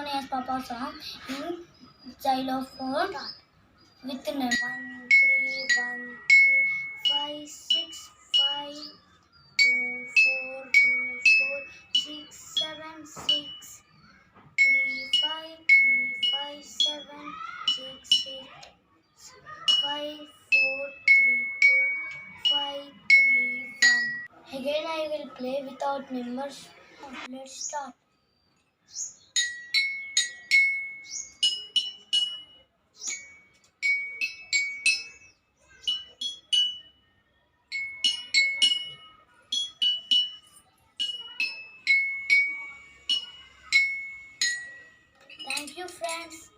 known as Papa song in xylophone with name 1 3 1 3 5 6 5 2 4 2 4 6 7 6 3 5 3 5 7 6 6 5 4 3 2 5 3 1. Again I will play without numbers. Let's start. Thank you, friends.